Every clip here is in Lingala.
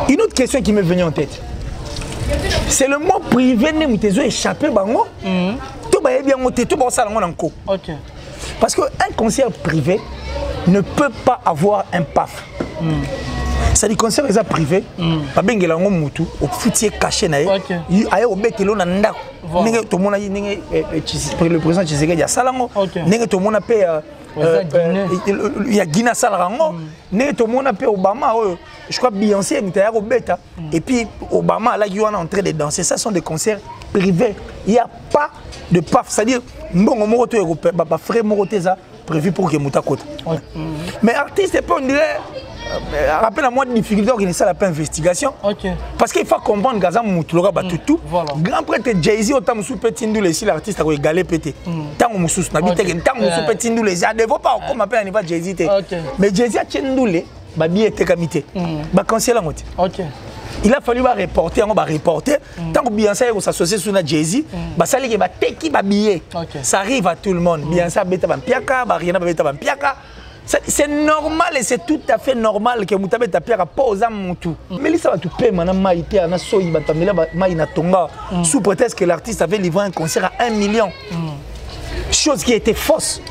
Une autre question qui m'est venue en tête. C'est le mot privé ne m'était échappé bango. Tout va bien monter, tout va salon en co. OK. Parce qu'un concert privé ne peut pas avoir un paf. Ça dit concert privé, pas bien que l'ango mutu, au foutier caché naïe, aïe au bec l'on anda, n'engage tout le monde le président Tshisekedi il y a salango, n'engage tout le monde appelle il y a Guinée Salarango, n'engage tout le monde appelle Obama, je crois Beyoncé était au bêta, et puis Obama là il est en train de danser, ça sont des concerts privés, il n'y a pas de paf, c'est-à-dire bon moroto européen, bah frère moroté ça prévu pour que muta côte. Mais artiste c'est pas on dirait rappelle-moi de difficulté organiser la investigation. Parce qu'il faut comprendre Gaza Moutouloga Batutu. Grand prêtre Jay-Z au temps sous petit ndoulé si l'artiste a égalé pété. Tant on sous n'habite que tant on sous petit ndoulé. Ça ne vaut pas comme appelle un Jay-Z. Mais Jay-Z a tient ndoulé, bah bien était camité. Bah cancel la moitié. Il a fallu reporter, on va reporter. Tant que Beyoncé s'associe sur Jay-Z, bah ça les bah teki bah billet. Ça arrive à tout le monde. Beyoncé beta bah piaka, bah Rihanna beta bah piaka. C'est normal et c'est tout à fait normal que Moutabe Tapia pose à Moutou. Mais ça va tout payer maintenant Maïté, Ana Soyi, Batamila, Maïna Tonga, sous prétexte que l'artiste avait livré un concert à 1 million. Chose qui était fausse.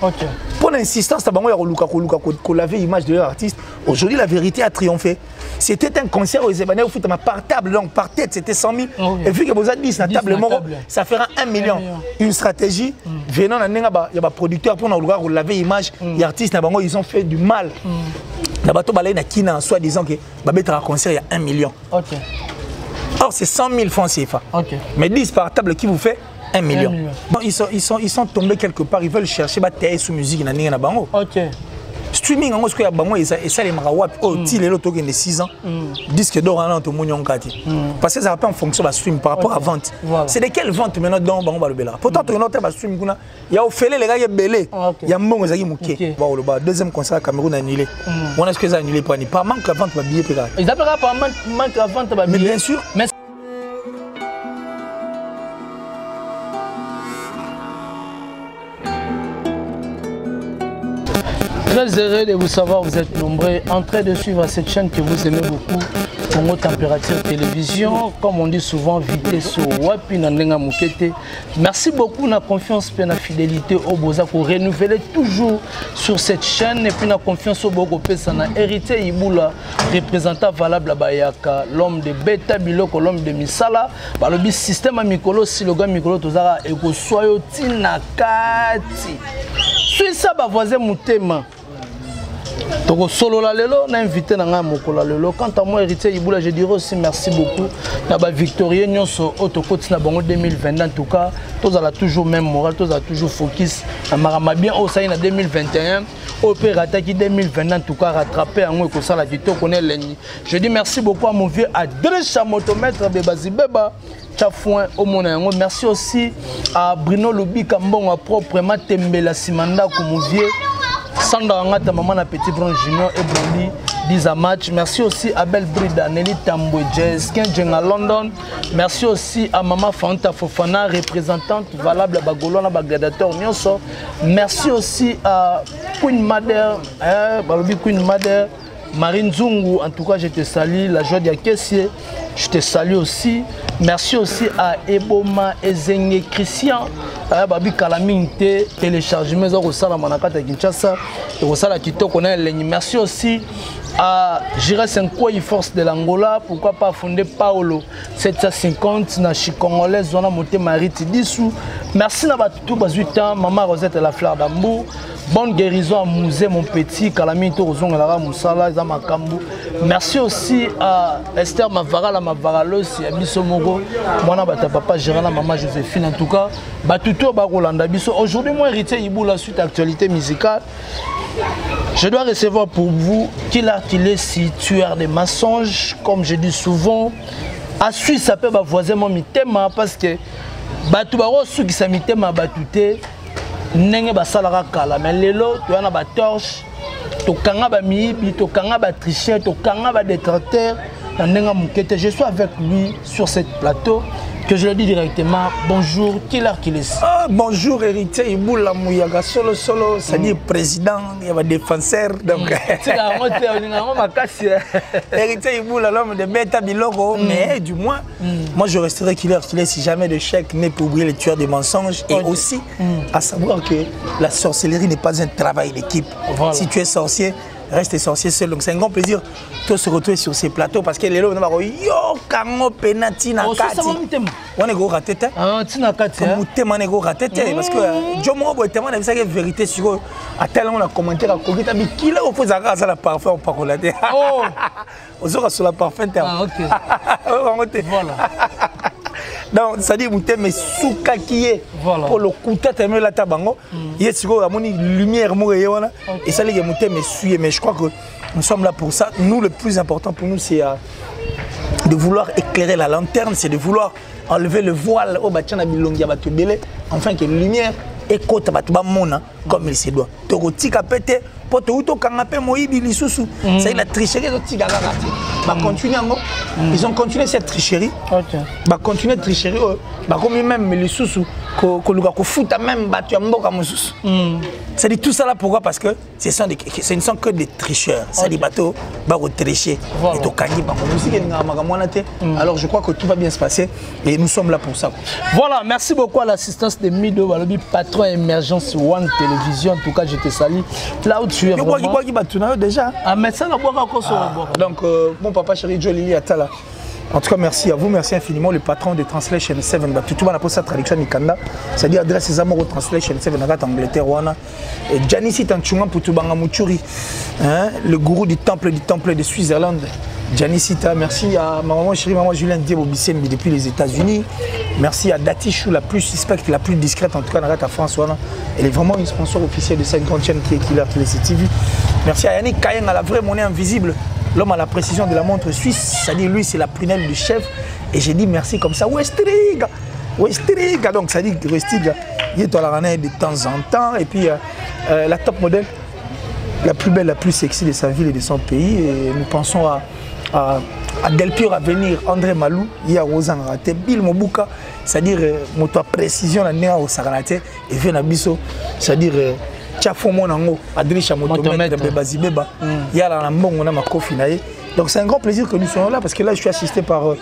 Pour l'insistance, qu'on lavait l'image de l'artiste. Aujourd'hui, la vérité a triomphé. C'était un concert aux Ébanais au foot par table, donc par tête, c'était 100 000. Et vu que vous avez dit, la table moro, ça fera 1 million. Une stratégie, venant il y a des producteurs pour nous laver l'image, les artistes, ils ont fait du mal. La bateau balai na kina en soi disant que Babette a un concert il y a 1 million. Or, c'est 100 000 francs CFA. Mais 10 par table qui vous fait 1 million. Bon, ils sont tombés quelque part, ils veulent chercher des sous musique na bango. Streaming en ce bango et ça les marawap oh ti les loto qui de 6 ans disque d'or en tout monde kati parce que ça va pas en fonction de stream par rapport à vente. C'est de quelle vente maintenant dans bango ba le bela. Pourtant tu notes ba stream kuna ya ofele les gars ya belé ya mbongo zaki muké. Ba le ba deuxième concert Cameroun annulé. On est-ce que ça annulé pas manque la vente ba billet péga. Ils appellent pas manque la vente ba billet. Mais bien sûr. Très heureux de vous savoir, vous êtes nombreux en train de suivre cette chaîne que vous aimez beaucoup, Congo Température Télévision, comme on dit souvent, vitesse au Wapi Nandenga Moukete. Merci beaucoup de la confiance et de la fidélité au Boza pour renouveler toujours sur cette chaîne et puis la confiance au Bogo Pesana, héritier Iboula, représentant valable à Bayaka, l'homme de Beta Biloko, l'homme de Misala, le système à Mikolo, slogan Mikolo Tozara, et que soyez Tinakati. Suis ça, voisin Moutema. Donc solo la lelo, on a invité Nanga Mokola lelo. Quant à moi héritier Iboula, je dirais aussi merci beaucoup. Naba Victorien Nyonso Autocote na bango 2020 en tout cas, tous a toujours même moral, tous a toujours focus. Marama bien au ça en 2021, opérateur qui 2020 en tout cas rattrapé en moi que ça la vito connaît l'ennemi. Je dis merci beaucoup à mon vieux Adressa motomètre Bebazi Beba. Au mon merci aussi à Bruno Lobi Kambon proprement Tembela Simanda comme vieux. Sandra Angata, maman na Petit Bron Junior et Bondi, 10 à match. Merci aussi à Belle Brida, Nelly Tambo, Jazz, Kenjeng à London. Merci aussi à Maman Fanta Fofana, représentante valable à Bagolona, Bagadator Nyonso. Merci aussi à Queen Mother, Queen Mother, Marine Zungu. En tout cas, je te salue. La joie d'Akessier, je te salue aussi. Merci aussi à Eboma Ezenge Christian. Babi Kalaminte, téléchargement au Salamanakata Kinshasa, et au Salakito qu'on a l'ennemi. Merci aussi à Jira Senkoi Force de l'Angola, pourquoi pas fonder Paolo 750 na Chikongolais, Zona Moté Mariti Dissou. Merci à tout Bazuita, Maman Rosette et la Fleur d'Ambou. Bonne guérison à Mouzé, mon petit, Kalamito Ozong et Lara Moussala, Zamakambu. Merci aussi à Esther Mavara, la Mavaralos, Abisso Mogo, Mwana Bata Papa, Gérald, Maman Joséphine, en tout cas. Batuto Barolanda Bisso. Aujourd'hui, moi, héritier Ibou, la suite actualité musicale. Je dois recevoir pour vous qu'il est si tueur de mensonges, comme je dis souvent. À Suisse, ça peut voisin mon mitema parce que Batubaro, ceux qui sont mitema batute. Nenge basalara kala mais lelo tu as ba torche to kanga ba mibi to kanga ba tricher to kanga ba détracteur Je suis avec lui sur cette plateau. Que je le dis directement, bonjour, qui est qu'il est? Bonjour, héritier Iboula Mouyaga, solo, c'est-à-dire président, il y a des défenseurs. Donc, héritier Iboula, l'homme de Beta Biloko, mais du moins, moi je resterai qu'il est si jamais de chèque n'est pour oublier les tueurs des mensonges. Et aussi, à savoir que la sorcellerie n'est pas un travail d'équipe. Voilà. Si tu es sorcier, reste sorcier seul. Donc c'est un grand plaisir de se retrouver sur ces plateaux parce que les lots, on va dire yo kango penati na kati. On est go raté. Ah, tina kati. On est go raté parce que je me vois tellement de ça que vérité sur à tel on a commenté la Covid mais qui là au faut ça la parfum pas collater. Oh. On sera sur la parfum. Ah OK. Voilà. Donc, ça dit que mais souka qui est pour le coup de tête la tabango, il y a une lumière et ça dit que mais suivre. Mais je crois que nous sommes là pour ça. Nous, le plus important pour nous, c'est de vouloir éclairer la lanterne, c'est de vouloir enlever le voile au bâtiment bilongi batu belé, enfin que la lumière écoute batu ba mona comme il se doit. Tokotika pété pour tout kanapé moyibi lisusu. C'est la tricherie de tigara raté. Bah continuer ils ont continué cette tricherie. Bah continuer tricherie bah comme même les sous que le gars fout même battu à mboka mususu. C'est dit tout ça là pourquoi parce que ce ne sont que des tricheurs. C'est des bateaux bah tricher et to kangi ba musique alors je crois que tout va bien se passer et nous sommes là pour ça. Voilà, merci beaucoup à l'assistance de Mido Balobi patron émergence One Télévision. En tout cas, je te salue. Là où tu es vraiment déjà. Ah mais ça n'a pas encore sur donc mon papa chéri Jolie Atala. En tout cas, merci à vous, merci infiniment, le patron de Translation 7. Tout le monde a posé sa traduction Nikanda, c'est-à-dire adresse ses amours au Translation 7 en Angleterre. Janissi Tanchunga Putubanga Muchuri, le gourou du temple de Switzerland. Janissi, merci à ma maman chérie, maman Julien Diebo Bissembi depuis les États-Unis. Merci à Dati Chou, la plus suspecte, la plus discrète, en tout cas, à France. Elle est vraiment une sponsor officielle de cette grande chaîne qui est Killer TV. Merci à Yannick Kayen, à la vraie monnaie invisible. L'homme à la précision de la montre suisse, c'est-à-dire lui c'est la prunelle du chef. Et j'ai dit merci comme ça, Westriga, donc ça dit Westriga, il est à la ranaille de temps en temps. Et puis la top modèle, la plus belle, la plus sexy de sa ville et de son pays. Et nous pensons à Delpure à venir, André Malou, il y a Rosan Raté, Bill Mobuka, c'est-à-dire moto à précision, la néa au Saranaté, et Venabiso, c'est-à-dire donc c'est un grand plaisir que nous soyons là parce que là je suis assisté par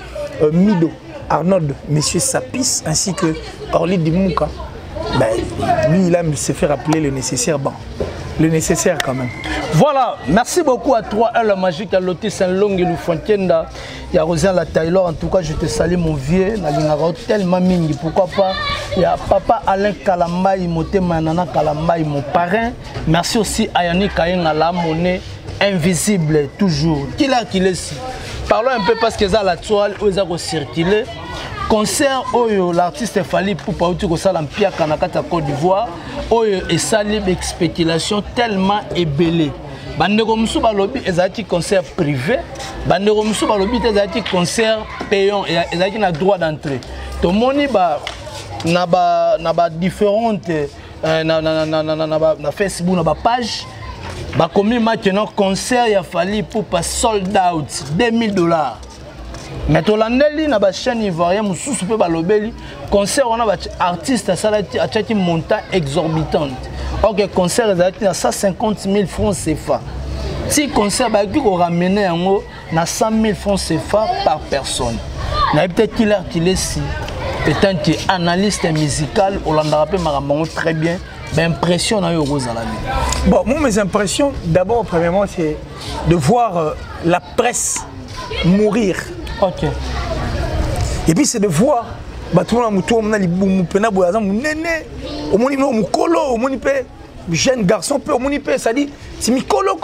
Mido, Arnold, Monsieur Sapis ainsi que Orly Dimouka. Lui il aime se faire appeler le nécessaire, le nécessaire quand même. Voilà, merci beaucoup à toi, la magique à Lotis Saint-Long et Loufontienda. Il y a Rosia la Taylor, en tout cas je te salue mon vieux, tellement mingi, pourquoi pas. Il y a papa Alain Kalambaï, Nana Kalambaï, mon parrain. Merci aussi à Yannick Kayen à la monnaie invisible, toujours. Qui l'a qu'il est ici? Parlons un peu parce que ça la toile, ils ont circulé. Concert Oyo, l'artiste Fali pour Pauti Kosalam Pia Kanakata Côte d'Ivoire, Oyo et Salim spéculation tellement ébellée. Bandeko Moussou Balobi est un concert privé, Bandeko Moussou Balobi est un concert payant et il a droit d'entrée. Tout le monde n'a différentes na Facebook, na page. Comme maintenant concert il a fallu pour pas sold out $2000. Mais tout l'année na ba chaîne ivoirienne mususu pe balobeli concert on a artiste à salati a tchaki montant exorbitante. OK concert à 150 000 francs CFA. Si concert ba qui ramener en na 100 000 francs CFA par personne. Na peut-être qu'il est si étant analyste musical Hollanda rappelle marambo très bien. L'impression à bon, moi mes impressions d'abord premièrement c'est de voir la presse mourir. OK. Et puis c'est de voir tout le monde a jeune garçon peut ça dit c'est mikolo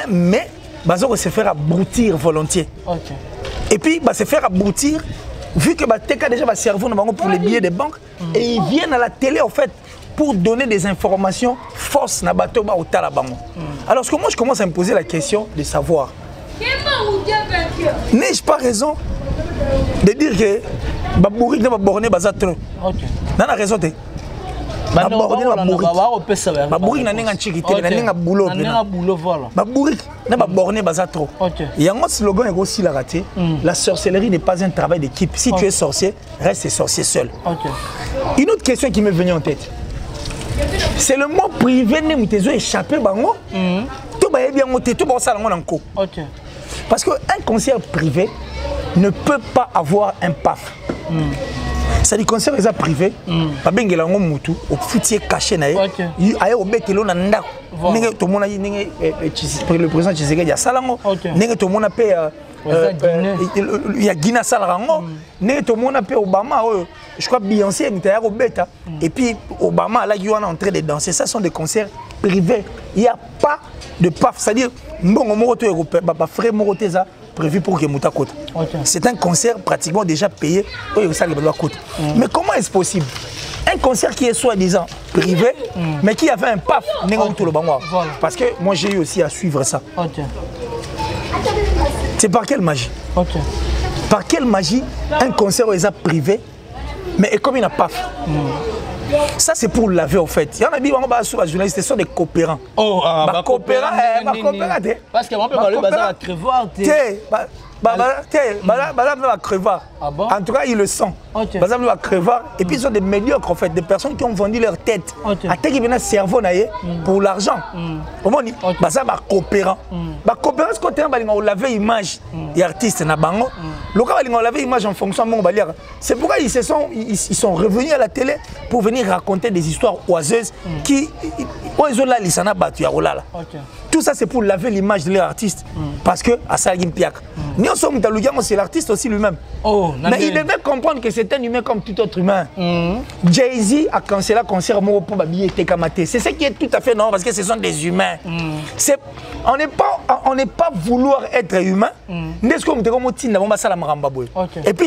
mais bazo se faire abrutir volontiers. OK. Et puis se faire abrutir vu que TK déjà va servir pour les billets des banques et ils viennent à la télé en fait pour donner des informations fausses na bateau ba au talabango. Alors ce que moi je commence à me poser la question de savoir n'ai-je pas raison de dire que Babouri ne va borner bazatre? OK. N'a raison. babourrique na ndenge nchiki te na ndenge boulot babourrique na baborné baza trop yango slogan ekosilaka te la sorcellerie n'est pas un travail d'équipe si tu es sorcier reste sorcier seul. Une autre question qui m'est venue en tête, c'est le mot privé ne mutezo échappé bango tout ba bien moté tout ba sala ngo nanko. Parce que un concert privé ne peut pas avoir un paf. Ça dit concert est privé ba bengela ngo mutu au foutier caché na ye aye obetelo na ndako ninge to mona ninge le président Tshisekedi ya salango ninge to mona pe ya Guinée Salarango, Nétomona pe Obama, je crois Beyoncé est Robeta, et puis Obama là il est en train de danser. Ça sont des concerts privés. Il n'y a pas de paf, c'est-à-dire bon moroto européen, bah frère moroté ça prévu pour que Mouta Côte. C'est un concert pratiquement déjà payé. Mais comment est-ce possible? Un concert qui est soi-disant privé, mais qui a fait un paf, parce que moi j'ai eu aussi à suivre ça. C'est par quelle magie? Par quelle magie un concert est privé, mais comme il n'a pas fait? Ça c'est pour laver au fait. Il y en a qui sont des journalistes, ce sont des coopérants. Oh, coopérants, parce que moi je peux pas à Crévoire. En tout cas, ils le sont. Et puis ils sont des médiocres en fait, des personnes qui ont vendu leur tête. À tel qui viennent cerveau pour l'argent. Coopérant. Coopérant, c'est quand on lave l'image des artistes na bango. On lave l'image en fonction de mon balière. C'est pourquoi ils sont revenus à la télé pour venir raconter des histoires oiseuses qui ils ont là l'isana batu ya rolala. Tout ça c'est pour laver l'image de l'artiste parce que à Salim Piak. C'est l'artiste aussi lui-même. Mais il devait comprendre que c'est un humain comme tout autre humain. Jay-Z a cancellé le concert pour Babi et Tekamate. C'est ce qui est tout à fait normal parce que ce sont des humains. On n'est pas vouloir être humain. Et puis ce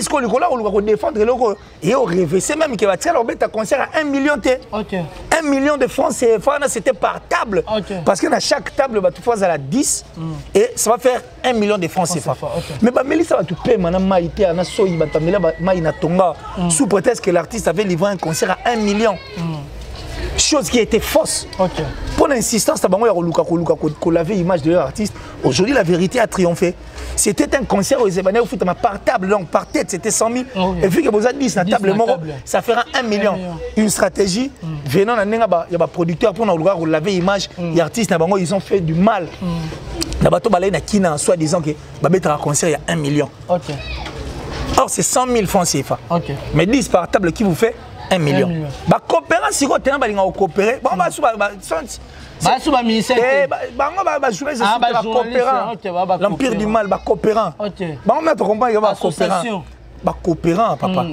qu'on va défendre et on rêve. C'est même qu'il va tirer un concert à 1 million. 1 million de francs CFA, c'était par table. Parce que dans chaque table, tu fais à la 10 et ça va faire 1 million de francs CFA. Mais Mélissa va tout payer maintenant Maïté, Anna Soyi, Maïna Tonga, sous prétexte que l'artiste avait livré un concert à 1 million. Chose qui était fausse. Pour l'insistance, qu'on lavait l'image de l'artiste. Aujourd'hui, la vérité a triomphé. C'était un concert aux Ébanais, par table, donc par tête, c'était 100 000. Et vu que vous avez dit, la table, ça fera 1 million. Une stratégie, venant, il y a des producteurs pour nous laver l'image. Les artistes, ils ont fait du mal. La bateau balai na kina en soi disant que Babette a un concert il y a 1 million. Or c'est 100 000 francs CFA. Mais 10 par table qui vous fait 1 million. Bah coopérant si vous avez coopéré, bon bah l'empire du mal, bah coopérant. Bah on met ton combat, il y a coopérant. Bah coopérant papa.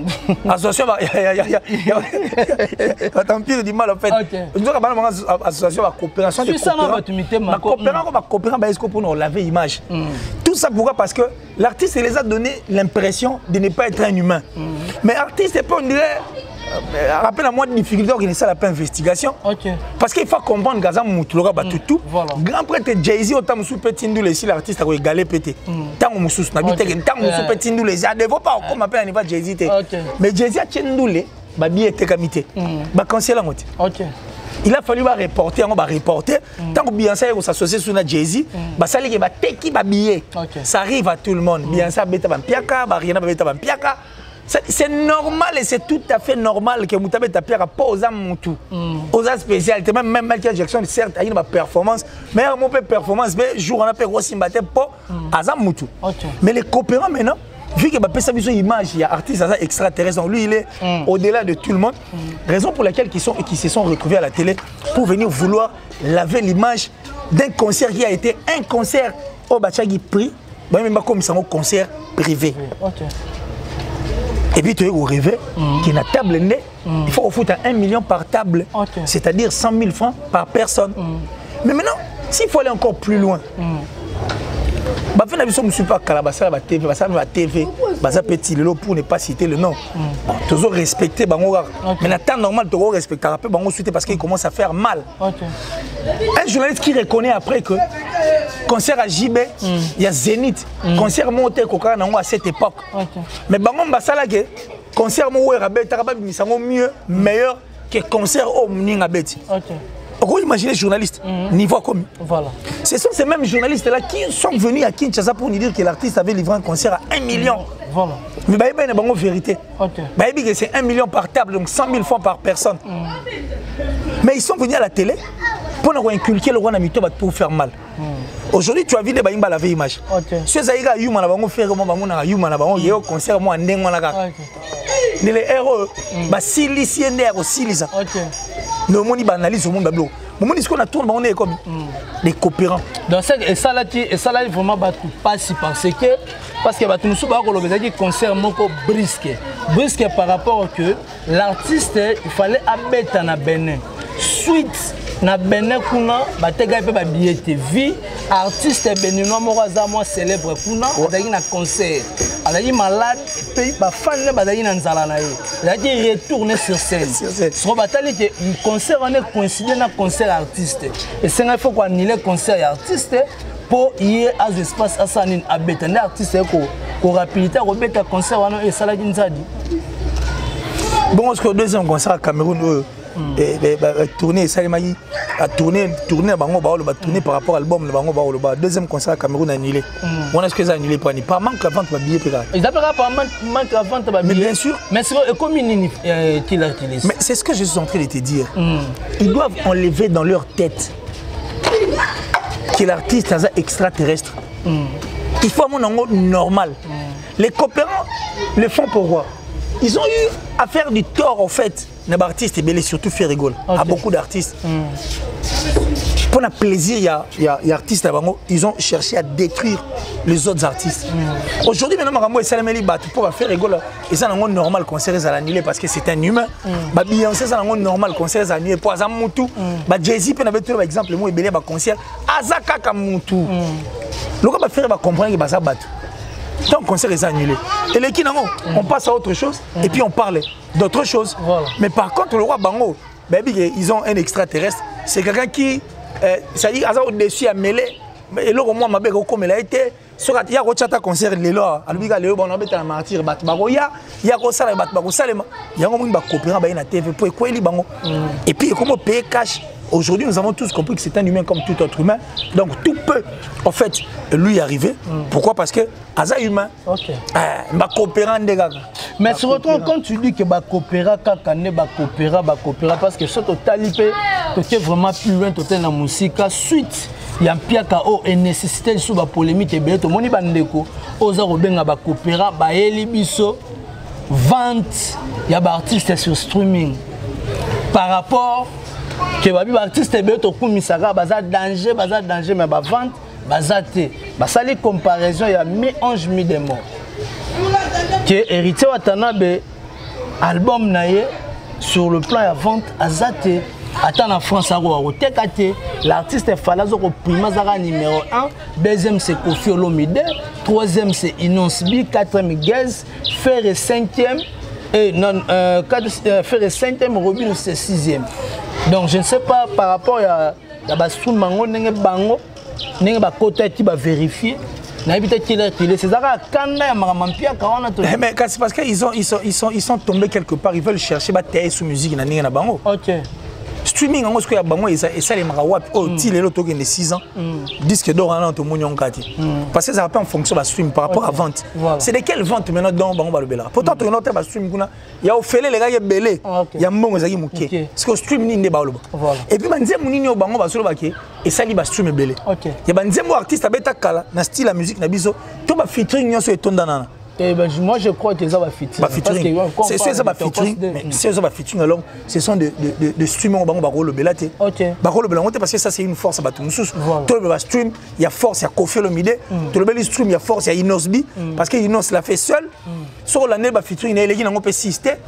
Association l'empire du mal en fait. Association va coopération de coopérant bah est-ce que pour nous laver l'image. Tout ça pourquoi? Parce que l'artiste les a donné l'impression de ne pas être un humain. Mais artiste c'est pas on dirait rappelle-moi de difficulté d'organiser la investigation. Parce qu'il faut comprendre que Moutoulora Batutu, grand prêtre Jay-Z, autant que petit nous les l'artiste a égalé pété. Tant que Moussous n'habite que tant que petit nous les a ne vaut pas comme appelle un niveau Jay-Z. Mais Jay-Z a tenu nous les babi était comité. Bah cancel la moitié. Il a fallu reporter, on va reporter. Tant que Beyoncé s'associe sur la Jay-Z, bah ça les va teki babillé. Ça arrive à tout le monde. Beyoncé beta bampiaka, Rihanna beta bampiaka. C'est normal et c'est tout à fait normal que Moutabe Tapia pose à Moutou. Aux spécialités, même Michael Jackson, certes, il y a une performance, mais il y a une performance, mais jour on a fait Rossi Mbaté pour Azam Moutou. Mais les coopérants maintenant, vu que Mbappé sa image, il y a artiste extraterrestre, donc lui il est au-delà de tout le monde. Raison pour laquelle ils se sont retrouvés à la télé pour venir vouloir laver l'image d'un concert qui a été un concert au Bachagi prix, même comme c'est un concert privé. Et puis tu es au rêve qu'il y a une table, il faut foutre 1 million par table, c'est-à-dire 100 000 francs par personne. Mais maintenant, s'il faut aller encore plus loin, je ne suis pas Kalabassa, la TV, petit pour ne pas citer le nom. Toujours respecter, mais la temps normal, tu respecter parce qu'il commence à faire mal. Un journaliste qui reconnaît après que concert à JB, il y a Zénith, concert monté à cette époque. Mais concert mieux, meilleur que concert au Mninga Beti. Ok. On peut imaginer journaliste, niveau comme. Voilà. Ce sont ces mêmes journalistes-là qui sont venus à Kinshasa pour nous dire que l'artiste avait livré un concert à 1 million. Voilà. Mais il y a une vérité. Ok. C'est 1 million par table, donc 100 000 francs par personne. Mais ils sont venus à la télé pour nous inculquer le roi Namito pour faire mal. Aujourd'hui, tu as vu des baïmbas la vieille image. Si tu as vu des gens faire comme ça, ils ont concert moi les héros, si lisa. Nous avons analyse au monde bablo. Mon discours na tourne on est comme des coopérants. Donc ça là vraiment pas parce que nous sommes le concert moko brisque par rapport que l'artiste il fallait abattre na Benin. Suite na Benin kuna batega pe ba billet vie artiste béninois moi célèbre kuna bazaki na concert azaki malade pe ba fan na bazaki na nzala na ye azaki retourner sur scène so batali que concert on est coïncidé na concert artiste et c'est il faut qu'on annule concert artiste pour y à espace à sanin abeta na artiste ko rapidité ko beta concert wana et salaki nzadi bon est-ce que deuxième concert à Cameroun tourner par rapport à l'album le deuxième concert à Cameroun annulé. On a ce que ça annulé pour pas manque la vente de billets. Ils appellent pas manque la vente de billets. Bien sûr. Mais c'est comme qu'il utilise. Mais c'est ce que je suis en train de te dire. Ils doivent enlever dans leur tête que l'artiste est extraterrestre. Il faut un monde normal. Les coopérants le font pour quoi? Ils ont eu à faire du tort en fait. Les artistes et surtout faire rigoler à beaucoup d'artistes. Pour le plaisir, il y a artistes ils ont cherché à détruire les autres artistes. Aujourd'hui, maintenant, pour faire rigoler, et ça c'est normal concert à l'annuler parce que c'est un humain. Beyoncé c'est normal concert à l'annuler pour Azamutu. Jay-Z peut avoir exemple moi belé concert Azaka Kamutu. Le gars va faire comprendre que ça battu. Donc, concert est annulé. Et les Kinango, on passe à autre chose et puis on parle d'autre chose. Voilà. Mais par contre, le roi Bango, ils ont un extraterrestre. C'est quelqu'un qui, c'est-à-dire, au-dessus à mêler. Et là, moi, ma belle, comme elle a été, il y a un concert, il y a un martyr, il y a un coopérant à la TV pour écouter les bango. Et puis, comment payer cash? Aujourd'hui, nous avons tous compris que c'est un humain comme tout autre humain. Donc, tout peut, en fait, lui arriver. Pourquoi? Parce que, Aza humain, coopérant des gars. Mais sur autre, quand tu dis que coopéra, coopéra, parce que ce total, tu es vraiment plus loin, tu es dans la musique, suite. Il y a un pire et nécessité de la polémique et bien tout le monde bandeko osa robenga ba coopéra ba elibiso vente il y a ba artistes sur streaming par rapport que ba artiste bien tout kumisaka baza danger mais ba vente bazate ba sali comparaison il y a 11 000 de morts que héritier Watanabe album naie sur le plan de vente azate. Attends en France, l'artiste est Falazo Prima Zara numéro 1, deuxième c'est Kofi Olomide, troisième c'est Inonsbi, quatrième Gaz, Fer et cinquième, et non, Fer et cinquième, Robin c'est sixième. Donc je ne sais pas par rapport à Bassoun Mango, n'est Bango, n'est pas côté qui va vérifier. Mais c'est parce qu'ils sont tombés quelque part, ils veulent chercher à sous musique. Ok. Streaming, on a bango et ça les marawap oh il est l'autre de 6 ans disque d'or en tout monde parce que ça va en fonction de la stream par rapport à vente. C'est de quelle vente maintenant dans bango balobela. Pourtant tu notes ba stream kuna il y a ofele les gars il y a belé il y a mbongo zaki muke parce que stream ni ndeba baloba. Et puis banze munini au bango basolo bake et ça li ba stream belé. Il y a banze mo artiste abeta kala na style la musique na biso to ba featuring nyoso etondana. Moi je crois que ça va featuring. C'est ça va featuring. Mais c'est ça va featuring alors ce sont de streaming au bango barolo belate. Barolo belate parce que ça c'est une force à Batumoussous. Tout le stream, il y a force, il y a Kofi Olomide. Tout le bel stream, il y a force, il y a Inosbi parce que Inos l'a fait seul. Sur l'année va featuring, il y a un peu système.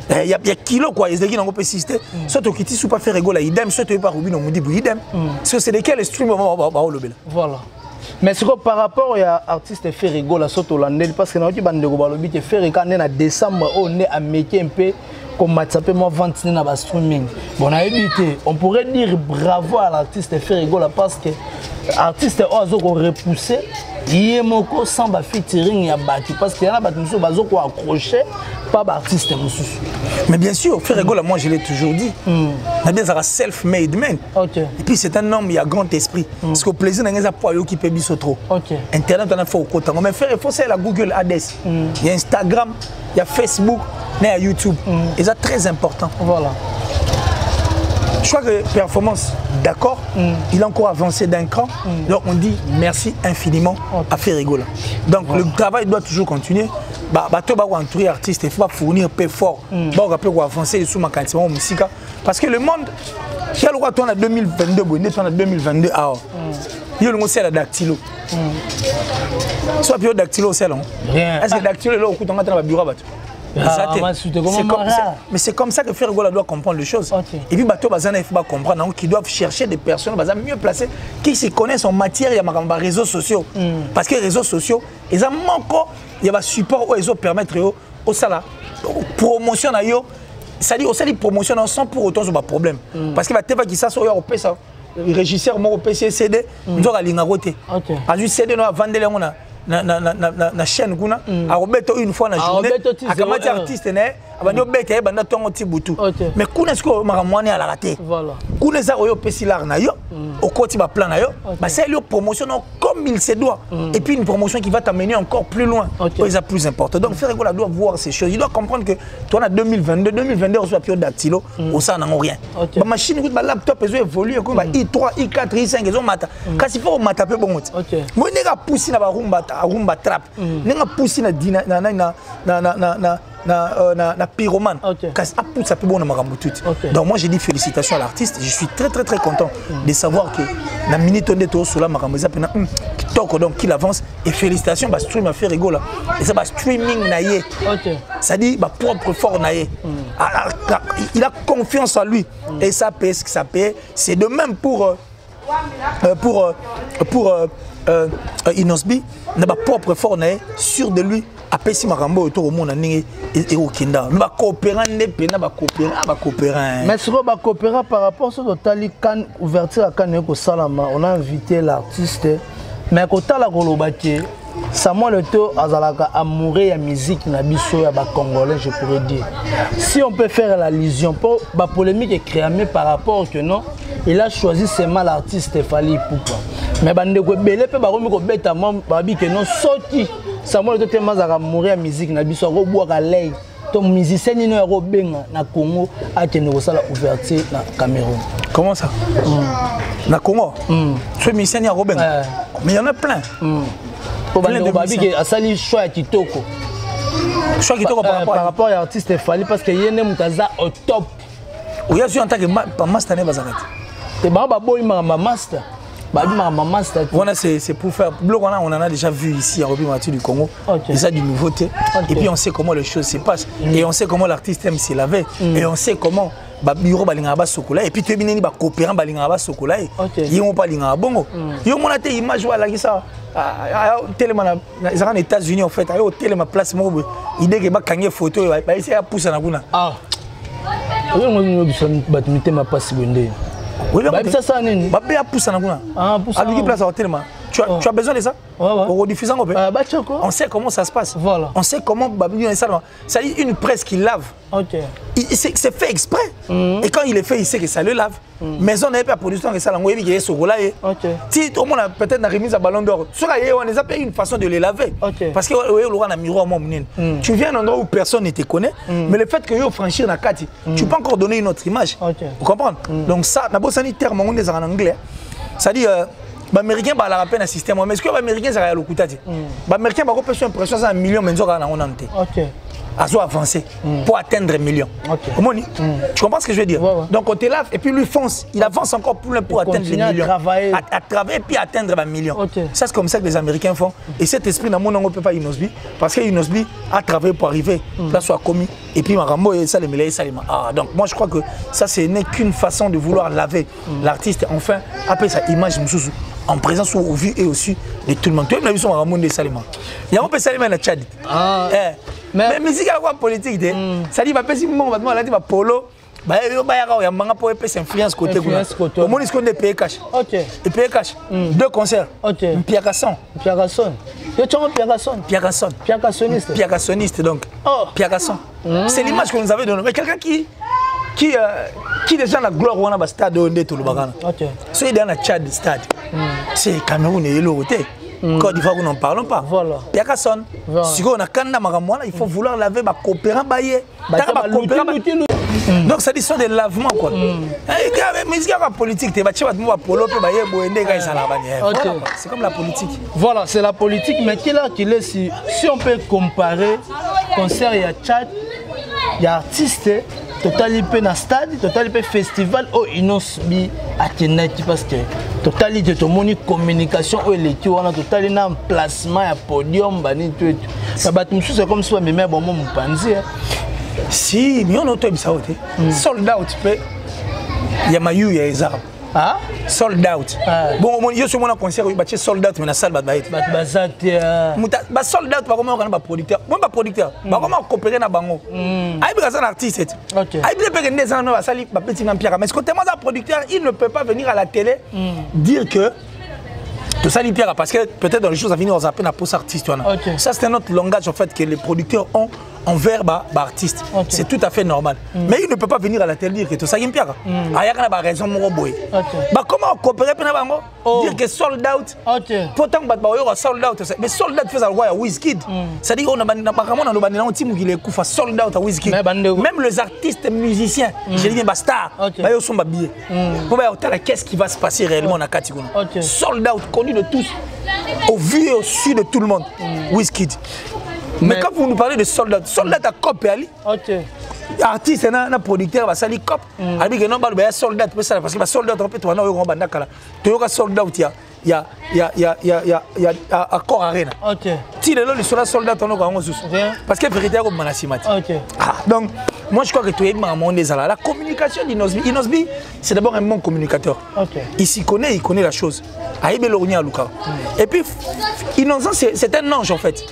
Il y a kilo quoi, il y a un peu système. Soit au kiti sous pas faire rigoler idem, soit tu pas Rubin on me dit idem. C'est lesquels stream barolo belate. Voilà. Mais c'est par rapport à l'artiste Ferrigo, la sorte hollandaise, parce que nous avons dit que Ferrigo en décembre, on est à métier un peu comme moi vente dans le streaming. Bon, on pourrait dire bravo à l'artiste Ferrigo parce que l'artiste a repoussé yé moko sans ba featuring ya batu parce qu'il y en a batu mususu bazo ko accrocher pas ba artiste mususu. Mais bien sûr, Ferregola, moi je l'ai toujours dit. Nadia Zara self-made man. OK. Et puis c'est un homme, il a grand esprit. Parce qu'au plaisir n'a pas pour qui peut biso trop. OK. Internet on a fait au côté. Mais faire il faut c'est la Google Ads. Il y a Instagram, il y a Facebook, il y a YouTube. Et c'est très important. Voilà. Je crois que performance, d'accord, il a encore avancé d'un cran. Donc on dit merci infiniment à Ferregola. Donc le travail doit toujours continuer. Tu vas entourer artiste, il faut fournir un peu fort. Tu vas avancer sous ma quantité de musique. Parce que le monde, il y a le droit de 2022, il y a 2022. Il y a le mot la dactylo. Soit le dactylo, c'est long. Est-ce que dactylo est là au coup de la bureau? Mais c'est comme ça que Ferregola doit comprendre les choses. Et puis Bato Bazana il faut comprendre qu'ils doivent chercher des personnes mieux placées qui se connaissent en matière de réseaux sociaux. Parce que les réseaux sociaux, ils ont encore il y a un support où ils ont permettre au sala promotion à yo, c'est-à-dire au sala promotion sans pour autant avoir problème. Parce que va qui ça sur au ça régisseur mon PC CD, nous aura lingaroté. A juste CD nous vendre les na chaîne kuna a robeto une fois na journée a kamati artiste né abandi obeta e banda tongo tibutu mais kuna siko makamwani ala raté voilà kuna za oyo pesilar na yo okoti ba plan na yo ba c'est le promotion comme il se doit et puis une promotion qui va t'amener encore plus loin c'est plus important. Donc Ferregola doit voir ces choses, il doit comprendre que toi en 2022 on soit période dactylo au ça n'a rien ba machine ba laptop ils ont évolué comme i3 i4 i5 ils ont mata kasi faut mata pe bon moi nega poussi na ba rumba trap nenga poussi na dina na pyromane kasi a ça peut bon na makambo tout. Donc moi j'ai dit félicitations à l'artiste, je suis très content de savoir que la minute on est au sur la makambo ça pena donc qu'il avance et félicitations bah stream a Ferregola et ça bah streaming naie ça dit bah propre fort naie il a confiance en lui et ça paye ce que ça paye. C'est de même pour Inosbi n'a pas propre fort naie sûr de lui après si makambo autour au monde et au kinda nous va coopérer mais sur va coopérer par rapport sur totali kan ouverture à kan ko salama on a invité l'artiste mais quand la kolobaki Samuel Eto'o azalaka amoureux ya musique na biso ya ba congolais je pourrais dire. Si on peut faire l'allusion pour ba polémique est créée par rapport que non il a choisi seulement l'artiste Fally Ipupa mais bande ko belé pe ba komi ko beta mam ba bi que non sorti Samuel Eto'o tellement amoureux ya musique na biso ko boaka lei ton musicien ni no ro benga na Congo a tenu ko sala ouverture na Cameroun. Comment ça na Congo ce musicien ni ro benga mais il y en a plein. Plein de babi qui a sali choix kitoko. Choix kitoko par rapport à l'artiste Fally parce que yene mutaza au top. Oya sur en tant que master ne bazarate. Et ba boy ma master. Babi ma master. Voilà c'est pour faire bloc on en a déjà vu ici en République du Congo. Et ça du nouveauté. Et puis on sait comment les choses se passent et on sait comment l'artiste aime se laver et on sait comment ba bureau balinga ba sokola et puis tu bineni ba coopérant balinga ba sokola ils ont pas linga bongo yo mona te image wala ki ça tellement na les États-Unis en fait au tellement place mo idée que ba kangé photo ba essayer à pousser na kuna yo ngo biso batumite ma passe bonde oui ba bisa ça nini ba be pousser na kuna à lui place au tellement tu as besoin de ça pour rediffuser on sait comment ça se passe voilà on sait comment ça dit une presse qui lave c'est fait exprès et quand il est fait il sait que ça le lave mais on n'a pas production que ça l'envoie qui est sur là si au moins peut-être la remise à ballon d'or on les a payé une façon de les laver parce que le miroir tu viens un endroit où personne ne te connaît mais le fait que yo franchir la carte tu peux encore donner une autre image vous comprenez donc ça d'abord ça dit terme en anglais ça dit les Américains ont la peine à système mais est-ce que les Américains ça le coûter les Américains ont reçu une pression à 1 million mais ils ont avancé pour atteindre 1 million. Tu comprends ce que je veux dire? Donc on te lave et puis lui fonce, il avance encore plus loin pour atteindre les millions. À travailler et puis atteindre 1 million. Ça c'est comme ça que les Américains font et cet esprit dans mon on ne peut pas Inosbi parce que Inosbi a travaillé pour arriver là soit commis et puis Marambo et ça les mêlés ça les donc moi je crois que ça ce n'est qu'une façon de vouloir laver l'artiste enfin après sa image mususu en présence au vu et au su de tout le monde. Tu as vu son Ramon de Salima. Il y a un peu Salima dans le Tchad. Mais musique à quoi politique ça dit va pas si moment va dire va polo bayaka ya manga pour epesa influence côté kuna au moins ce qu'on est payé cash. OK. Et payé cash. 2 concerts. OK. Piagasson. Piagassoniste donc. Piagasson. C'est l'image que nous avons donnée. Mais quelqu'un qui déjà la gloire on a stade de tout le bagana. OK. C'est dans la Tchad stade. C'est Cameroun et le côté. Côte d'Ivoire nous n'en parlons pas. Voilà. Piagasson. Si on a Kanda Maramwana, il faut vouloir laver ma coopérant bailler. Donc ça dit sont des lavements quoi. Mais il y a la politique, c'est comme la politique. Voilà, c'est la politique, mais qu'il est si on peut comparer concert et Tchad, il y a artistes total pe na stade, total pe festival au inosbi atenaki parce que total de moni communication au l'équipe on a total na placement à podium bani tout. Ça bat tout c'est comme soit même bon mon panzi. Si, mais on a auto bisaote. Sold out pe ya mayu ya ezar. Ah, sold out. Bon, je suis mon concert, il y a sold out, mais la salle va être. Bah sold out, comment on a producteur. Moi pas producteur. Bah comment on coopérer na bango. Aïe bien un artiste. OK. Aïe bien peine des gens va salir ba petit empire. Mais ce que tellement un producteur, il ne peut pas venir à la télé dire que tout ça l'hyper parce que peut-être dans les choses à venir on s'appelle la pose artiste. Ça c'est un autre langage en fait que les producteurs ont envers artiste. C'est tout à fait normal. Mais il ne peut pas venir à la télé dire que tout ça l'hyper. Il y a raison mon boy. Bah comment coopérer pour dire que sold out. Pourtant bah sold out mais sold out fait à Wizkid. Ça dit on a apparemment dans le bandit on team qui les coups sold out à Wizkid. Même les artistes musiciens, je dis bah star, bah ils sont habillés. Pour voir qu'est-ce qui va se passer réellement dans Katigona. Sold out connu de tous, au vu et au su de tout le monde, Wizkid. Mais quand vous nous parlez de sold out à cop et Ali, artiste et un producteur va salir cop, Ali que non bah sold out parce que sold out en fait on a eu un bandakala, tu as sold out il y a accord arena. Si les gens sont sold out on a un souci parce que vérité comme manasimati. Donc moi je crois que tu es la communication d'Inosbi, c'est d'abord un bon communicateur. Il s'y connaît, il connaît la chose. Et puis Innocent c'est un ange en fait.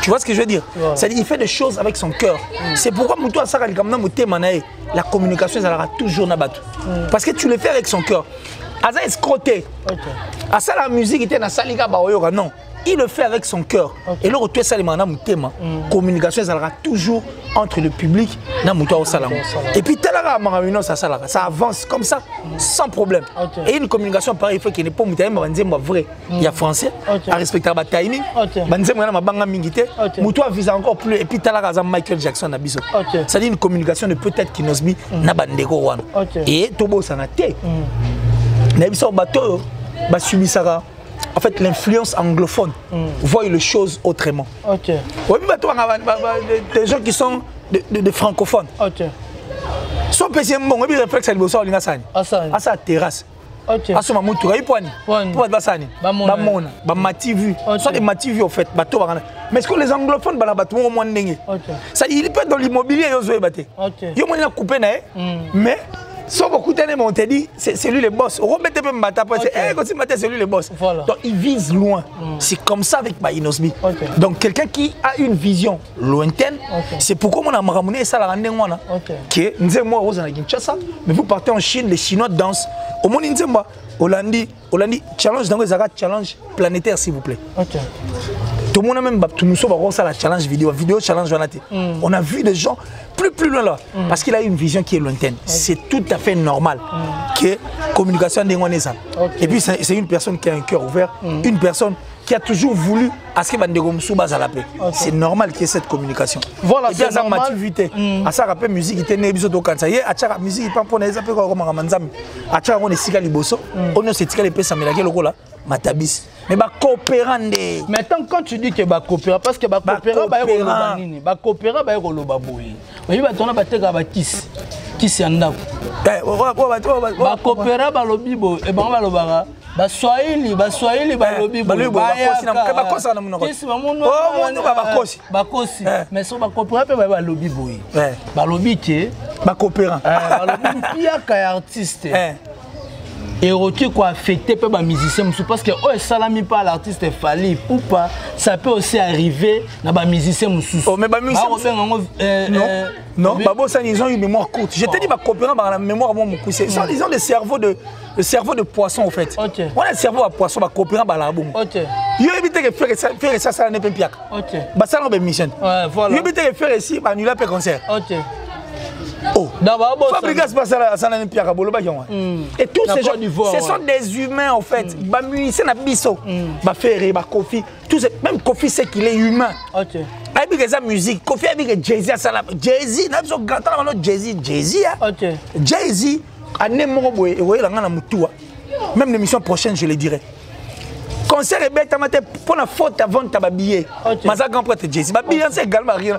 Tu vois ce que je veux dire? C'est-à-dire il fait des choses avec son cœur. C'est pourquoi Moutou Sara la communication elle sera toujours nabat. Parce que tu le fais avec son cœur. Asa escroté. À ça la musique était dans Salika Baoyoga non. Il le fait avec son cœur. Et là, tu es la communication, elle sera toujours entre le public et puis, ça avance comme ça, sans problème. Et une communication pareille, il faut qu'il n'y ait pas de vrai. Il y a français, à respecter le timing. Moutoua vise encore plus. Et puis, tu as Michael Jackson. Ça dit une communication de peut-être qu'il n'ose pas. Et Tobo Sanate. N'abissons bateau, Basubisara. En fait, l'influence anglophone voit les choses autrement. Oui, des gens qui sont de francophones. Son PC bon, il réflexe à l'ibosor l'ingasani. À sa terrasse. À son mamoutou, il poigne. Pour basani. Bamona, bamativu. Soit des mativu en fait, bateau. Mais est-ce que les anglophones balabatou au moins n'engé? Ça il peut être dans l'immobilier ils ont battu. Yo moi il a coupé mais sauf beaucoup de temps, on te dit, c'est lui le boss. On remet même Mata, c'est lui le boss. Donc il vise loin. C'est comme ça avec Inosbi. Donc quelqu'un qui a une vision lointaine, c'est pourquoi on a ramené ça la rendez-moi. Mais vous partez en Chine, les Chinois dansent. Au monde Nzemba, Hollandi, challenge dans les challenge planétaire s'il vous plaît. Tout le monde a même nous sommes la challenge vidéo challenge. On a vu des gens plus loin là parce qu'il a une vision qui est lointaine. C'est tout à fait normal que communication des ça. Et puis c'est une personne qui a un cœur ouvert, une personne qui a toujours voulu à ce que la paix. C'est normal qu'il y ait cette communication. Voilà, c'est normal. À ça rappelle musique était né biso to kansa ye a musique pas pour les appels comme manzam. A cha on est sika liboso, on est sika les pesa melake lokola matabis. Mais ba coopérande. Maintenant quand tu dis que ba coopéra parce que ba coopéra ba yoloba nini? Ba coopéra ba yoloba boyi. Mais ba tona ba teka ba kiss andako. Ba coopéra ba lobibo e ba lobara. Baswahili balobi bakosi na munoko. Bakosi. Mais so bakopera pe balobi boyi. Balobi ke bakopera. Balobi pia ka artiste. érotique quoi affecter peu ba musicien parce que oh salami pas l'artiste Fally ou pas ça peut aussi arriver na ba musicien mususu. Oh mais ba musicien non babo ça ils ont une mémoire courte. Je t'ai dit ba coopérant ba la mémoire bon beaucoup c'est ils ont le cerveau de poisson en fait. OK. On a le cerveau à poisson ba coopérant ba la bon. OK. Yo éviter que faire ça n'est pas piak. OK. Ba ça non ba mission. Ouais voilà. Yo éviter que faire ici ba annuler pe concert. OK. Oh, Fabrigas passe à ça et tous ces gens, ce sont des humains en fait. C'est un biseau. Ferré, Kofi, même Kofi sait qu'il est humain. Ok. Avec sa musique, Kofi avec Jay-Z, Jay-Z, Jay-Z, ok. Jay-Z, même l'émission prochaine, je le dirai. Concert est bête, pour la faute avant ta billet. Mais ça grand prêtre Jay-Z, billet c'est également rien.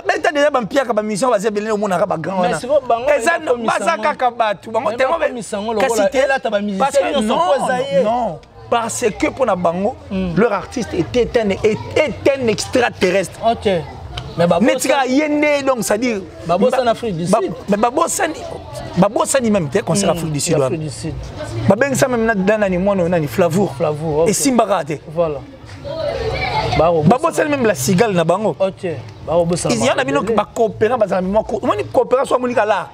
Beta déjà bampia ka ba mission ba zebele o mona ka ba grand wana. Eza bazaka ka batu. Bango tellement ba misango lokola ela ta ba musicien non. Parce que pour na bango leur artiste était un extraterrestre. OK. Mais Netika yende donc ça dire Babosa en Afrique du Sud. Mais Babosa ni même concert Afrique du Sud. Afrique du Sud. Ba beng ça même na ni mono na ni Flavour. Et Simba raté. Voilà. Babosa même la cigale na bango. OK. Il y en a bien qui coopèrent parce que moi coopérer soit monika là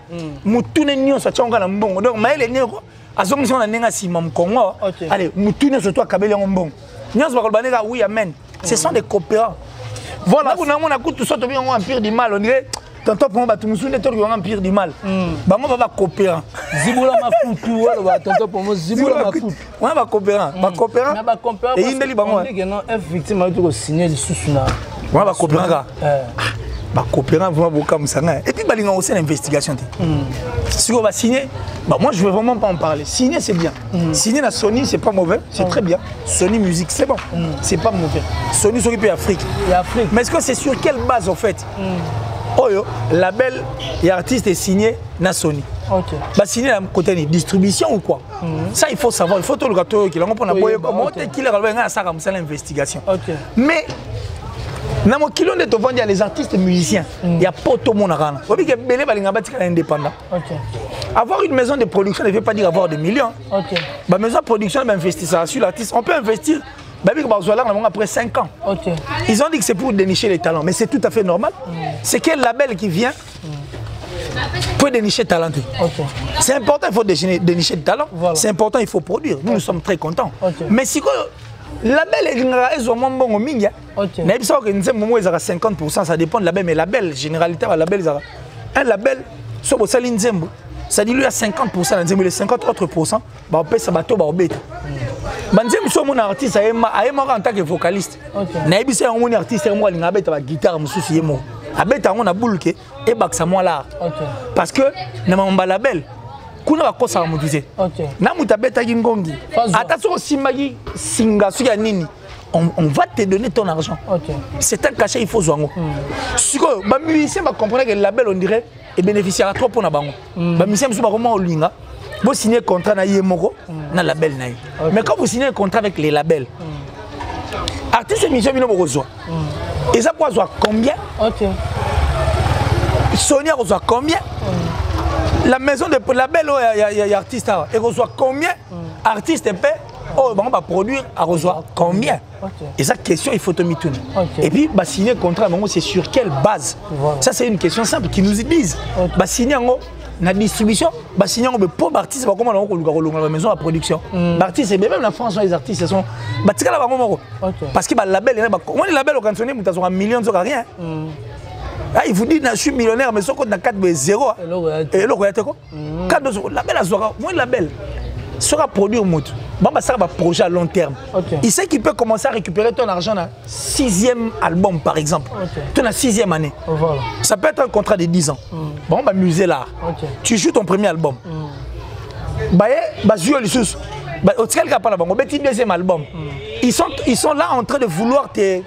mutune nyonso tshonga na mbongo donc maele nyoko azongi na nenga sima mkongo allez mutune surtout akabeli mbongo nyonso bakolbaneka oui amen ce sont des coopérants voilà on a mon akutu soto bien on empire du mal on dirait tantôt pour ba tumusune to ko empire du mal bango ba coopérant zibula mafutu wala ba tantôt pour mo zibula mafutu on ba coopérant et indeli bango non F victime a tout signer le sous-na moi ba coopérant ba coopérant vraiment beaucoup comme ça et puis balinga aussi l'investigation si on va signer moi je veux vraiment pas en parler signer c'est bien signer la Sony c'est pas mauvais c'est très bien Sony musique c'est bon c'est pas mauvais Sony s'occupe d'Afrique mais est-ce que c'est sur quelle base en fait Oyo label et artiste est signé na Sony. OK. Bah signé la côté de distribution ou quoi ça il faut savoir il faut tout le gâteau qui l'on prend boyer comment qui leur va ça comme ça l'investigation. OK. Mais na mo kilo de vendre les artistes musiciens il y a pas tout monde arana. Obi que belé balinga batika indépendant. OK. Avoir une maison de production ne veut pas dire avoir des millions. OK. Bah maison de production investisseur sur l'artiste on peut investir après 5 ans. Okay. Ils ont dit que c'est pour dénicher les talents, mais c'est tout à fait normal. C'est quel label qui vient pour dénicher talent. Okay. C'est important, il faut dénicher le talent. Voilà. C'est important, il faut produire. Nous, nous sommes très contents. Okay. Mais si le label est bon, okay. 50%, ça dépend de label, mais label, généralité, un label, ça dit lui à 50%, les 50 autres pourcents, on paie ça bateau, on bête. Banzem so mon artiste ayema en tant que vocaliste. Na ebisa un artiste moi linga beta ba guitare mususu yemo. Abeta on a bulke et baksa moi là. Parce que na mamba label kuna ba kosa mutuse. Na mutabeta ngongi. Attention simagi singa suya nini. On va te donner ton argent. C'est un cachet il faut zoango. Siko ba musicien ba comprendre que le label on dirait et bénéficiera trop pour na bango. Ba musicien musu ba comment olinga. Vous signez un contrat na yemoko na label na. Mais quand vous signez un contrat avec les labels, artistes et musiciens ils reçoivent. Et ça reçoit combien? OK. Sony reçoit combien? La maison de label il y a artistes et reçoit combien? Artistes paient oh on va produire à reçoit combien? Et ça question il faut te mitourner. Et puis bah signer un contrat c'est sur quelle base? Ça c'est une question simple qui nous disent. Bah signer la distribution, bah sinon pour artistes bah comment on la maison à production. Artistes même la France les artistes sont bah tika la parce que bah label moi les labels quand on est mutation un million de rien. Ah il vous dit je suis millionnaire mais son compte na 4 et le royauté quoi. 4 label à sera moi label sera produire moto. Bah ça va projet à long terme. Il sait qu'il peut commencer à récupérer ton argent à 6e album par exemple. Tu as 6e année. Voilà. Ça peut être un contrat de 10 ans. Bon bah musée là. Tu joues ton premier album. Bah jouer les sous. Bah au tel cas pas là bon petit deuxième album. Ils sont là en train de vouloir te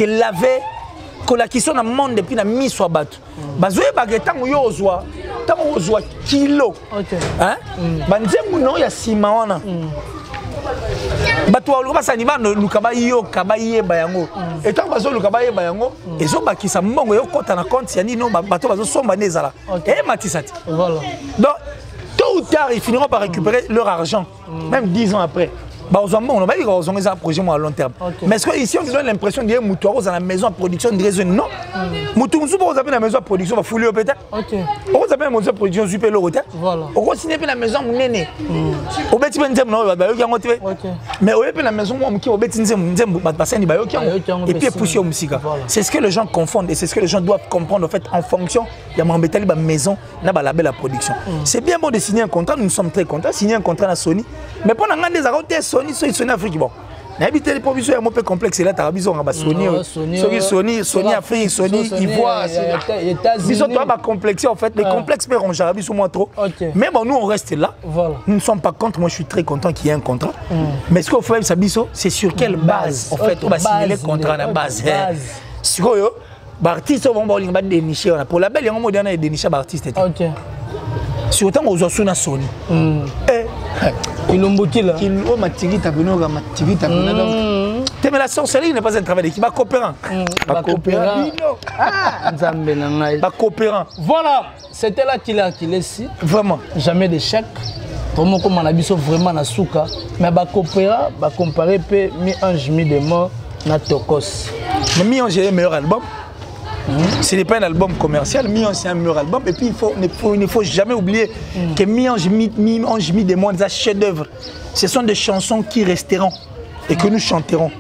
laver qui sont dans le monde depuis la mise sur battu. Bah jouer baguettant ou yozwa. Tant yozwa kilo. Hein? Bah nzembo non ya simaona. Bato wa ça niba lukaba yo kabaye bayango et tant bazo lukaba ye bayango ezo bakisa mbongo yo kota na compte ya nino bato bazo somba nezala et matisati voilà donc ou tard, ils finiront par récupérer leur argent, même 10 ans après. Bah, on va dire qu'ils ont un projet à long terme. Mais est-ce qu'ici, on donne l'impression qu'il y a un mouton dans la maison de production de raison? Non. Mouton, vous avez la maison de production, va fouler peut-être. On vous appelle la maison de production, super le hôtel. On va signer la maison, on est né. Au bêtis, mais au bêtis, la maison, on qui au bêtis, et puis pousser au musique. C'est ce que les gens confondent et c'est ce que les gens doivent comprendre en fait en fonction. Il y a ma maison, là, la belle production. C'est bien bon de signer un contrat, nous sommes très contents. Signer un contrat à Sony. Mais pendant des arrêtés, Sony Afrique, bon. N'habitez les provisions un peu complexe là, t'as besoin de Sony Afrique, Sony Ivoire, bisous toi va complexer en fait, les complexes mais on j'arrive sur moi trop. Mais bon nous on reste là. Nous ne sommes pas contre, moi je suis très content qu'il y ait un contrat. Mais ce qu'on fait ça biso, c'est sur quelle base en fait on va signer les contrats à la base. Sur eux, artistes vont va dénicher pour la belle il y a un mot dernier dénicher artiste. Sur autant aux osuna Sony. Mais la sorcellerie n'est pas un travail d'équipe, coopérant. Voilà, c'était là qu'il a ici. Vraiment. Jamais d'échec. Vraiment comme on a vu vraiment na souka. Mais coopérant, comparer pe mi-ange mi-démon na Tokos. Mais mi-ange est le meilleur album. Ce n'est pas un album commercial, Mi-Ange c'est un meilleur album. Et puis il ne faut jamais oublier que Mi-Ange, Mi-Démon, des chefs-d'œuvre, ce sont des chansons qui resteront et que nous chanterons.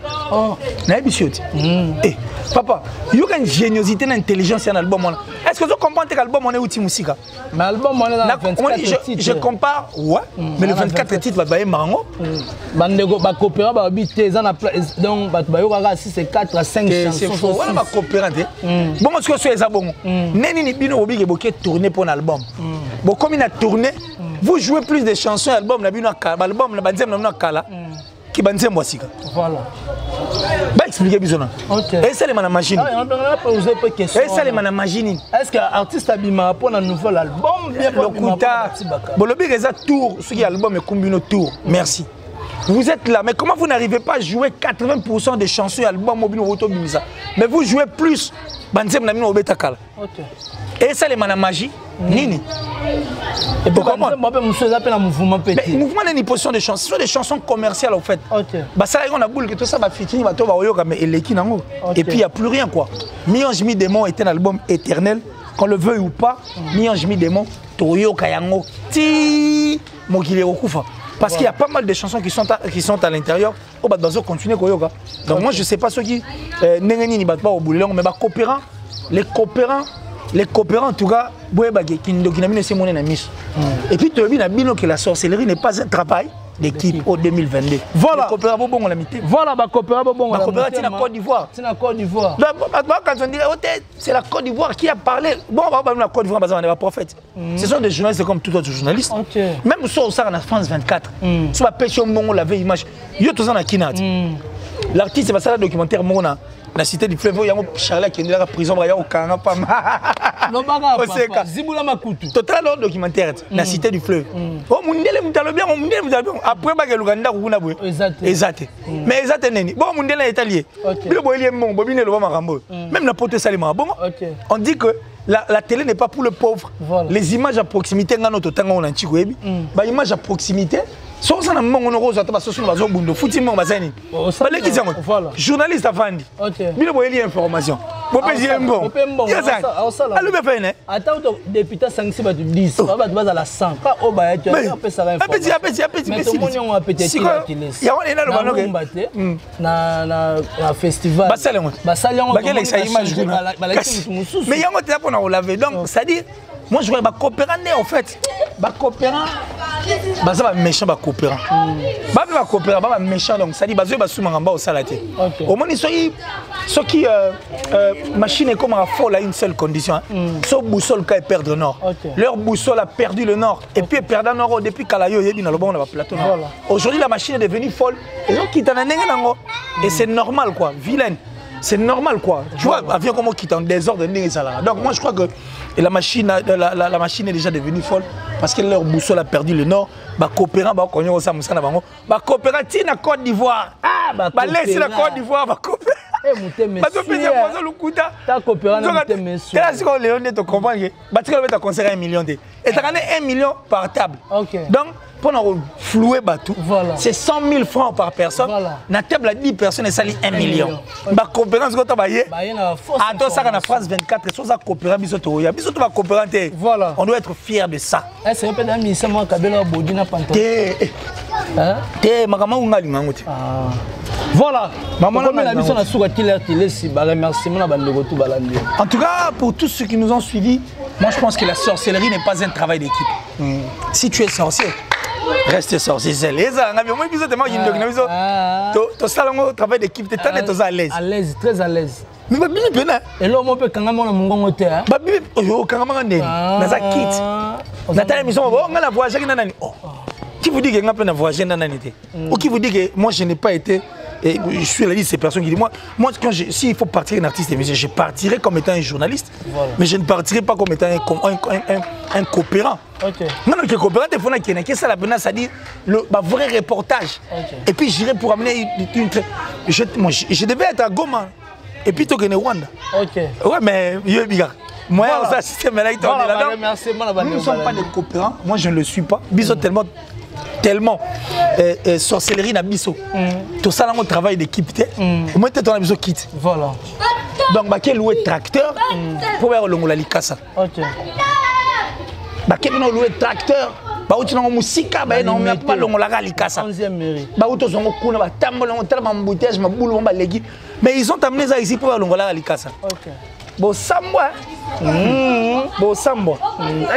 Papa, il y a une géniosité, une intelligence dans l'album. Est-ce que vous comprenez que l'album est outil musique? Mais l'album on est dans 24 titres. Je compare, ouais, mais le 24 titres va être marrant. Bandego ba coopéra ba habiter donc ba yoka 6 et 4 à 5 chansons. Voilà ma coopérante. Bon est-ce que c'est ça bon? Neni ni bino obi ke tourner pour un album. Bon comme il a tourné, vous jouez plus de chansons album na bino album na banzem na kala. Qui banzem wasika. Voilà. Bah expliquer bizona. Et ça les mana machine. Et ça les mana machine. Est-ce que artiste abima pour un nouvel album bien le kuta. Bon le big ça tour, ce qui album est combino tour. Merci. Vous êtes là, mais comment vous n'arrivez pas à jouer 80% des chansons et albums mobile auto bimisa? Mais vous jouez plus banzem na bino obetakala. Et ça les mana magie. Nini. Et pourquoi moi je appelle un mouvement petit. Mais mouvement n'est une position de chansons, ce sont des chansons commerciales en fait. Bah ça on a boule que tout ça va fitini va to va oyoka mais eleki nango. Et puis il y a plus rien quoi. Mi-Ange Mi-Démon est un album éternel, qu'on le veuille ou pas. Mi-Ange Mi-Démon toyoka yango ti mokile okufa. Parce qu'il y a pas mal de chansons qui sont à l'intérieur. Oh bah dans ce continuer koyoka. Donc moi je sais pas ceux qui nengeni ni bat pas au boulot mais bah coopérants, les coopérants en tout cas, et puis tu as vu que la sorcellerie n'est pas un travail d'équipe au 2022. Voilà. Voilà, ma coopéra bon la Côte d'Ivoire. C'est la Côte d'Ivoire. Quand on dit c'est la Côte d'Ivoire qui a parlé. Bon, on va parler de la Côte d'Ivoire parce qu'on n'est pas prophète. Ce sont des journalistes comme tout autre journaliste. Même sur ça en France 24. Sur la pêche au Mongo la veille image. Yo tout ça na kinat. L'artiste va ça le documentaire Mona. La cité du fleuve, il y a un Charles qui est dans la prison, il y a un Kanga pas mal. Non, pas Ziboula Makutu. Total le documentaire, la cité du fleuve. Oh, mon Dieu, vous allez bien, après, il y a l'Ouganda, vous avez exact. Mais exact, bon, mon Dieu est italien. Le boy est bon, Bobine le Marambo. Même la pote Salima. Bon, on dit que la télé n'est pas pour le pauvre. Les images à proximité, notre temps, on a un petit web. Les images à proximité. So ça na mongo no roza taba soso bazo bundo futi mongo bazani bale kizango journaliste avandi bile boyeli information bo pesi bon yasa alu be fene ata to député 5 ba 10 ba baza la 100 ka o ba ya tu pe ça information apeti mais tout monde on a peut-être ya on est là le banoke na festival basali on ba quelle image mais yango te pour na laver donc ça dit moi je vois ba coopérant en fait ba coopérant baza ba méchant ba coopérant ba coopérant ba méchant donc ça dit bazo ba soumanga au salaté au moins ce qui machine est comme à folle à une seule condition so boussole quand perdre le nord leur boussole a perdu le nord et puis perdant le nord depuis Kalayo yebi na le bon on va plateau aujourd'hui la machine est devenue folle et donc qui t'en a nango et c'est normal quoi vilaine. C'est normal quoi. Tu vois, avion comme qui est en désordre. Donc moi je crois que la machine est déjà devenue folle parce que leur boussole a perdu le nord. Bah coopérant, bah coopérant, Tina Côte d'Ivoire. Ah bah laisse la Côte d'Ivoire, bah coopérer. Eh muteme. Bato pesa poza lukuta. Ta coopérant na muteme so. Là c'est quand Léon te comprendre que batika le conseiller 1 million de. Et tu gagné 1 million par table. OK. Donc pour nous flouer bateau, voilà. c'est 100 000 francs par personne. Voilà. Na table à 10 personnes et ça lit 1 million. Ba coopérance ko ta baye. Attends ça na France 24 so ça coopérant biso to ya. Biso to ba coopérant te. Voilà. On doit être fier de ça. Eh c'est peut être mission moi kabela bodina panto. Hein? Te makama ungali ngangote. Ah. Voilà. Maman la mission na souka killer si ba remerciement na bandeko tout balandi. En tout cas pour tous ceux qui nous ont suivis, moi je pense que la sorcellerie n'est pas un travail d'équipe. Si tu es sorcier, reste sorcier. Les gens, moi je te dis que tu travail d'équipe, tu es à l'aise. À l'aise, très à l'aise. Mais je suis bien. Et là, on peut quand même mon côté. Je suis quand même dans un kit. Dans ta émission, on a voyagé. Qui vous dit que je voyagé dans la nuit? Ou qui vous dit que moi je n'ai pas été? Et je suis la liste de ces personnes qui disent moi s'il faut partir un artiste de musique, je partirai comme étant un journaliste, voilà. Mais je ne partirai pas comme étant un coopérant. Okay. Non, le coopérant, ça dit le vrai reportage. Okay. Et puis j'irai pour amener je devais être à Goma et puis tu es au Rwanda. Ok. Ouais, mais moi, ça système là, nous ne sommes pas des coopérants. Moi, je ne le suis pas. Bisous tellement sorcellerie na biso. Tout ça là on travail d'équipe moi tu as biso kit. Voilà. Donc ba quel louer tracteur pour faire longola likasa. OK. Ba quel no louer tracteur ba uti na musika ba na on pas longola likasa. 11e mairie. Ba uto zongo kuna ba tambola on tellement embouteillage ma boule ba legi. Mais ils ont amené ça ici pour faire longola likasa. OK. Bo sambwa. Bo sambwa.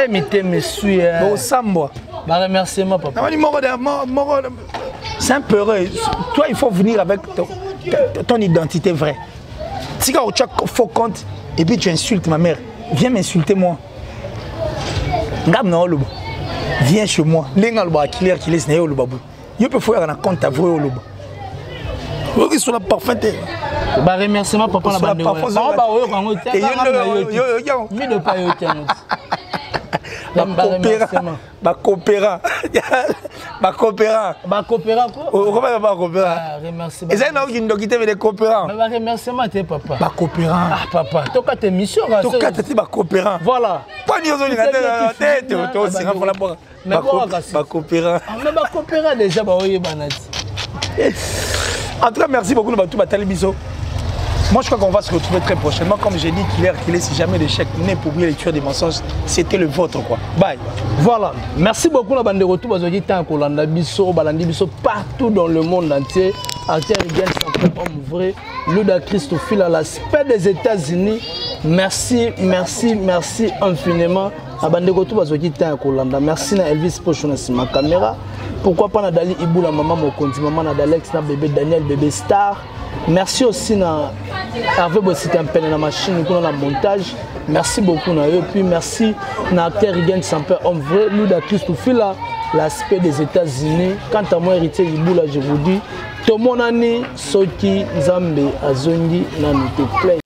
Eh mité monsieur. Bo sambwa. Bah remerciement papa. C'est un peu heureux. Toi il faut venir avec ton identité vraie. Si tu as faux compte et puis tu insultes ma mère, viens m'insulter moi. Viens chez moi. Je peux faire un compte à vrai. Sur la parfaite. Bah remerciement papa la bande. Coopérant quoi? Et ça n'a aucune docité mais des coopérants. Mais remerciement tes papa. Coopérant. Ah papa. Toi tes missions. Toi tes coopérant. Voilà. Pas ni aux autres tête. Toi aussi pour la boire. Coopérant. Mais coopérant déjà bah oui banati. En tout cas merci beaucoup nous tout batali biso. Moi, je crois qu'on va se retrouver très prochainement. Comme j'ai dit, qu'il est si jamais l'échec n'est pour oublier les tueurs des mensonges, c'était le vôtre, quoi. Bye. Voilà. Merci beaucoup, la bande de retour. Partout dans le monde entier. Acteur Rigel, homme vrai. Luda Christophile à l'aspect des États-Unis. Merci, merci, merci infiniment. La bande de retour, merci à Elvis Pochon, ma caméra. Pourquoi pas Nadali Iboula, maman Mokonzi, maman Nadalex, bébé Daniel, bébé Star. Merci aussi à Hervé Bossite un peu dans la machine, dans le montage. Merci beaucoup. Et puis merci à acteur Rigel Samper, homme vrai, Luda Christophile, l'aspect des États-Unis. Quant à moi, héritier Iboula, je vous dis, tout mon année, Soki, Zambe, Azondi, Namite Play.